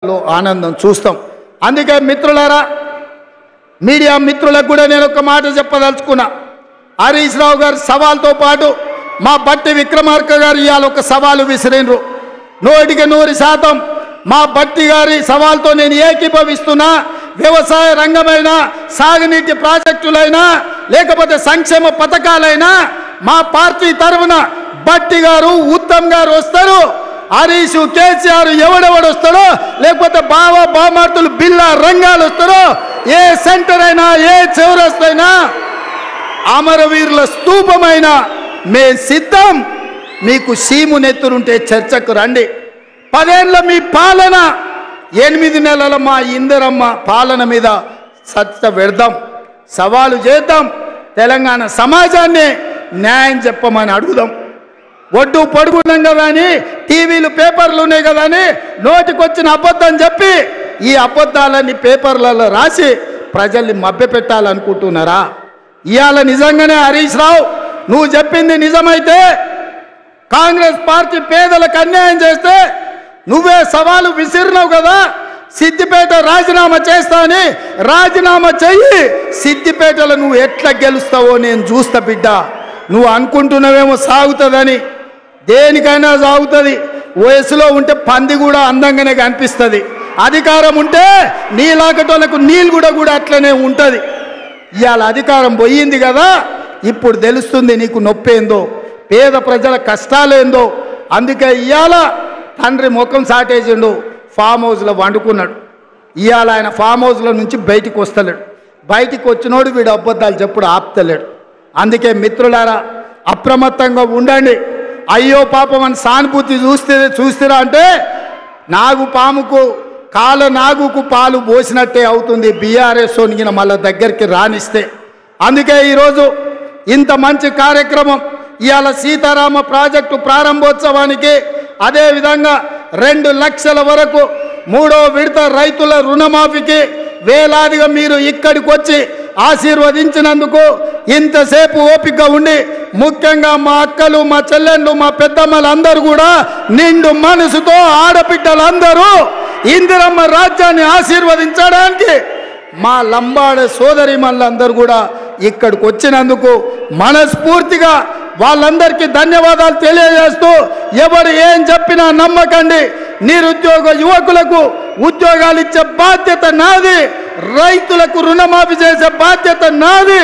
ఆనందం చూస్తాం. అందుకే మిత్రులారా, మీడియా మిత్రులకు కూడా నేను ఒక మాట చెప్పదలుచుకున్నా. హరీష్ రావు గారి సవాల్తో పాటు మా బట్టి విక్రమార్క గారు ఇవాళ ఒక సవాలు విసిరినరు. 100% మా బట్టి గారి సవాల్తో నేను ఏకీభవిస్తున్నా. వ్యవసాయ రంగమైనా, సాగునీటి ప్రాజెక్టులైనా, లేకపోతే సంక్షేమ పథకాలైనా మా పార్టీ తరఫున బట్టి గారు, ఉత్తమ్ గారు వస్తారు. హరీష్, కేసీఆర్ ఎవడెవడు వస్తాడో, లేకపోతే బామార్తులు బిల్లా రంగాలు వస్తారో, ఏ సెంటర్ అయినా, ఏ చౌరస్తైనా, అమరవీరుల స్తూపమైనా మే సిద్ధం. మీకు సీము నెత్తురుంటే చర్చకు రండి. 10 ఏళ్ళ మీ పాలన, 8 నెలల మా ఇందరమ్మ పాలన మీద సత్త పెడదాం, సవాలు చేద్దాం. తెలంగాణ సమాజాన్ని న్యాయం చెప్పమని అడుగుదాం. ఒడ్డు పొడుగున్నాం కదా అని, టీవీలు పేపర్లు ఉన్నాయి కదా అని నోటికొచ్చిన అబద్ధం చెప్పి ఈ అబద్ధాలన్నీ పేపర్లలో రాసి ప్రజల్ని మభ్యపెట్టాలనుకుంటున్నారా? ఇవాళ నిజంగానే హరీష్ రావు, నువ్వు చెప్పింది నిజమైతే, కాంగ్రెస్ పార్టీ పేదలకు అన్యాయం చేస్తే నువ్వే సవాలు విసిరినావు కదా, సిద్దిపేట రాజీనామా చేస్తా అని రాజీనామా చెయ్యి. సిద్దిపేటలో నువ్వు ఎట్లా గెలుస్తావో నేను చూస్తా బిడ్డ. నువ్వు అనుకుంటున్నావేమో సాగుతుందని, దేనికైనా సాగుతుంది. వయసులో ఉంటే పంది కూడా అందంగానే కనిపిస్తుంది. అధికారం ఉంటే నీలాకటోళ్ళకు నీళ్ళు కూడా అట్లనే ఉంటుంది. ఇవాళ అధికారం పోయింది కదా, ఇప్పుడు తెలుస్తుంది నీకు నొప్పేందో, పేద ప్రజల కష్టాలేందో. అందుకే ఇవాళ తండ్రి ముఖం సాటేసిండు, ఫామ్ హౌస్లో వండుకున్నాడు. ఇవాళ ఆయన ఫామ్ హౌస్లో నుంచి బయటికి వస్తలేడు. బయటికి వచ్చినోడు వీడు అబద్ధాలు చెప్పుడు ఆపుతలేడు. అందుకే మిత్రులారా, అప్రమత్తంగా ఉండండి. అయ్యో పాపం అని సానుభూతి చూస్తారా అంటే, నాగుకు పాలు పోసినట్టే అవుతుంది బీఆర్ఎస్ వనిగిన మళ్ళీ దగ్గరికి రానిస్తే. అందుకే ఈరోజు ఇంత మంచి కార్యక్రమం, ఇవాళ సీతారామ ప్రాజెక్టు ప్రారంభోత్సవానికి, అదేవిధంగా 2 లక్షల వరకు 3వ విడత రైతుల రుణమాఫీకి వేలాదిగా మీరు ఇక్కడికి వచ్చి ఆశీర్వదించినందుకు, ఇంతసేపు ఓపిక ఉండి, ముఖ్యంగా మా అక్కలు, మా చెల్లెళ్ళు, మా పెద్దమ్మలు అందరూ కూడా నిండు మనసుతో, ఆడబిడ్డలందరూ ఇందిరమ్మ రాజ్యాన్ని ఆశీర్వదించడానికి మా లంబాడ సోదరిమణులందరూ కూడా ఇక్కడికి వచ్చినందుకు మనస్ఫూర్తిగా వాళ్ళందరికీ ధన్యవాదాలు తెలియజేస్తూ, ఎవరు ఏం చెప్పినా నమ్మకండి. నిరుద్యోగ యువకులకు ఉద్యోగాలు ఇచ్చే బాధ్యత నాది, రైతులకు రుణమాఫీ చేసే బాధ్యత నాది.